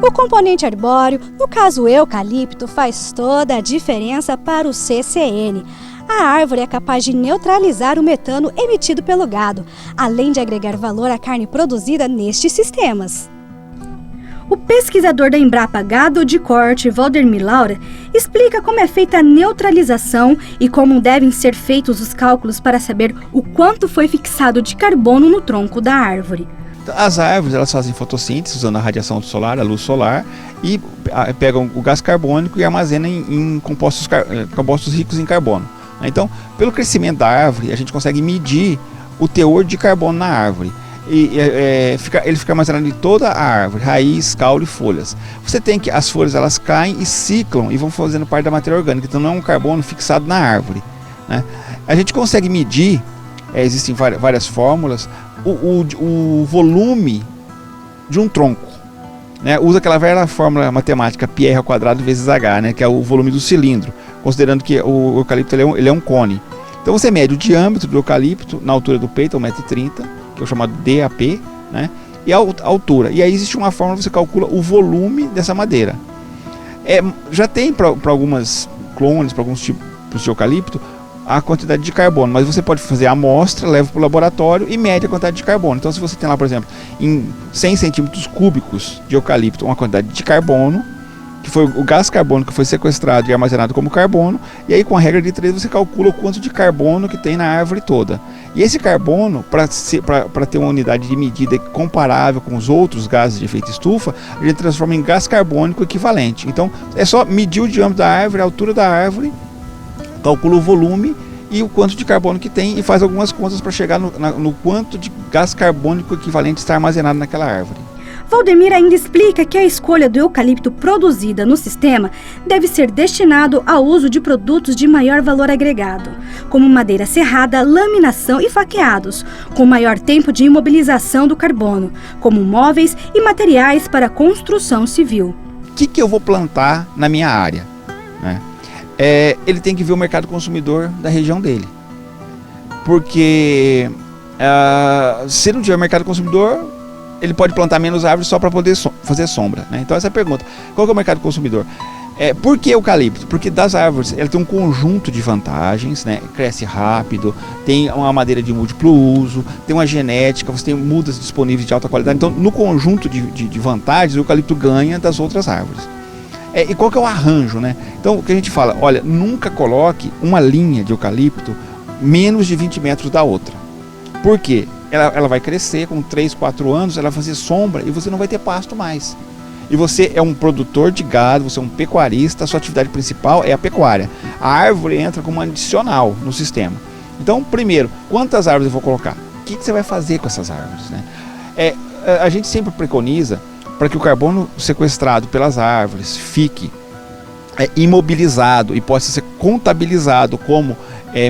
O componente arbóreo, no caso o eucalipto, faz toda a diferença para o CCN. A árvore é capaz de neutralizar o metano emitido pelo gado, além de agregar valor à carne produzida nestes sistemas. O pesquisador da Embrapa Gado de Corte, Valdemir Laura, explica como é feita a neutralização e como devem ser feitos os cálculos para saber o quanto foi fixado de carbono no tronco da árvore. As árvores, elas fazem fotossíntese usando a radiação solar, a luz solar, e pegam o gás carbônico e armazenam em compostos ricos em carbono. Então, pelo crescimento da árvore, a gente consegue medir o teor de carbono na árvore. Ele fica armazenado em toda a árvore, raiz, caule e folhas. Você tem que as folhas elas caem e ciclam e vão fazendo parte da matéria orgânica, então não é um carbono fixado na árvore, né? A gente consegue medir, existem várias fórmulas, o volume de um tronco, né? Usa aquela velha fórmula matemática πr² vezes h, né? Que é o volume do cilindro, considerando que o eucalipto ele é um cone. Então você mede o diâmetro do eucalipto na altura do peito, 1,30 m, que é o chamado DAP, né? E a altura. E aí existe uma fórmula que você calcula o volume dessa madeira. Já tem para algumas clones, para alguns tipos de eucalipto, a quantidade de carbono, mas você pode fazer a amostra, leva para o laboratório e mede a quantidade de carbono. Então se você tem lá, por exemplo, em 100 centímetros cúbicos de eucalipto, uma quantidade de carbono, que foi o gás carbônico que foi sequestrado e armazenado como carbono, e aí com a regra de 3 você calcula o quanto de carbono que tem na árvore toda. E esse carbono, para ter uma unidade de medida comparável com os outros gases de efeito estufa, a gente transforma em gás carbônico equivalente. Então é só medir o diâmetro da árvore, a altura da árvore, calcula o volume e o quanto de carbono que tem e faz algumas contas para chegar no quanto de gás carbônico equivalente está armazenado naquela árvore. Valdemir ainda explica que a escolha do eucalipto produzida no sistema deve ser destinado ao uso de produtos de maior valor agregado, como madeira serrada, laminação e faqueados, com maior tempo de imobilização do carbono, como móveis e materiais para construção civil. O que eu vou plantar na minha área, né? Ele tem que ver o mercado consumidor da região dele, porque se não tiver mercado consumidor, ele pode plantar menos árvores só para poder fazer sombra, né? Então essa é a pergunta: qual que é o mercado consumidor? Por que eucalipto? Porque das árvores ela tem um conjunto de vantagens, né? Cresce rápido, tem uma madeira de múltiplo uso, tem uma genética, você tem mudas disponíveis de alta qualidade. Então no conjunto de vantagens o eucalipto ganha das outras árvores. E qual que é o arranjo, né? Então o que a gente fala, olha, nunca coloque uma linha de eucalipto menos de 20 metros da outra. Por quê? Ela vai crescer com 3, 4 anos, ela vai fazer sombra e você não vai ter pasto mais. E você é um produtor de gado, você é um pecuarista, a sua atividade principal é a pecuária. A árvore entra como adicional no sistema. Então, primeiro, quantas árvores eu vou colocar? O que você vai fazer com essas árvores, né? A gente sempre preconiza para que o carbono sequestrado pelas árvores fique imobilizado e possa ser contabilizado como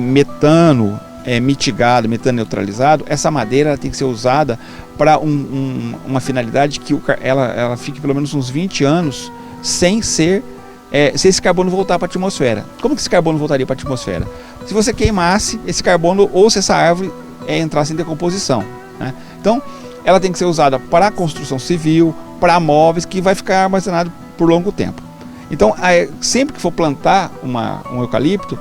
metano mitigado, metano neutralizado. Essa madeira tem que ser usada para uma finalidade que ela fique pelo menos uns 20 anos sem se esse carbono voltar para a atmosfera. Como que esse carbono voltaria para a atmosfera? Se você queimasse esse carbono ou se essa árvore entrasse em decomposição, né? Então ela tem que ser usada para a construção civil, para móveis, que vai ficar armazenado por longo tempo. Então sempre que for plantar um eucalipto,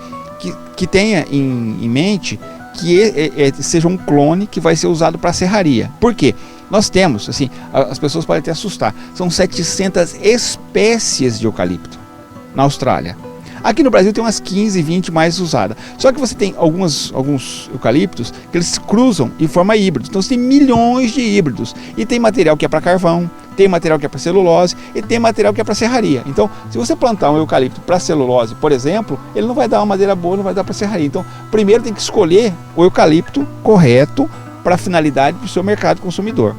que tenha em mente que seja um clone que vai ser usado para serraria. Por quê? Nós temos, assim, as pessoas podem até assustar, são 700 espécies de eucalipto na Austrália. Aqui no Brasil tem umas 15, 20 mais usadas. Só que você tem alguns eucaliptos que eles cruzam e formam híbridos. Então você tem milhões de híbridos. E tem material que é para carvão, tem material que é para celulose e tem material que é para serraria. Então, se você plantar um eucalipto para celulose, por exemplo, ele não vai dar uma madeira boa, não vai dar para serraria. Então, primeiro tem que escolher o eucalipto correto para a finalidade do seu mercado consumidor.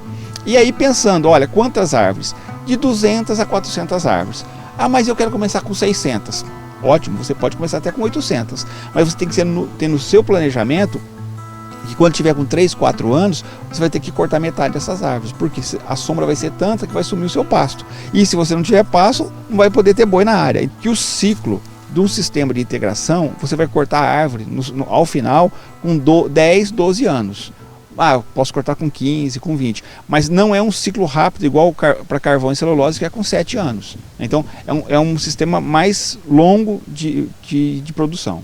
E aí pensando, olha, quantas árvores? De 200 a 400 árvores. Ah, mas eu quero começar com 600. Ótimo, você pode começar até com 800, mas você tem que ter no seu planejamento que quando tiver com 3, 4 anos, você vai ter que cortar metade dessas árvores, porque a sombra vai ser tanta que vai sumir o seu pasto. E se você não tiver pasto, não vai poder ter boi na área. E o ciclo de um sistema de integração, você vai cortar a árvore ao final com 10, 12 anos. eu posso cortar com 15, com 20, mas não é um ciclo rápido igual para carvão e celulose, que é com 7 anos. Então é um sistema mais longo de produção.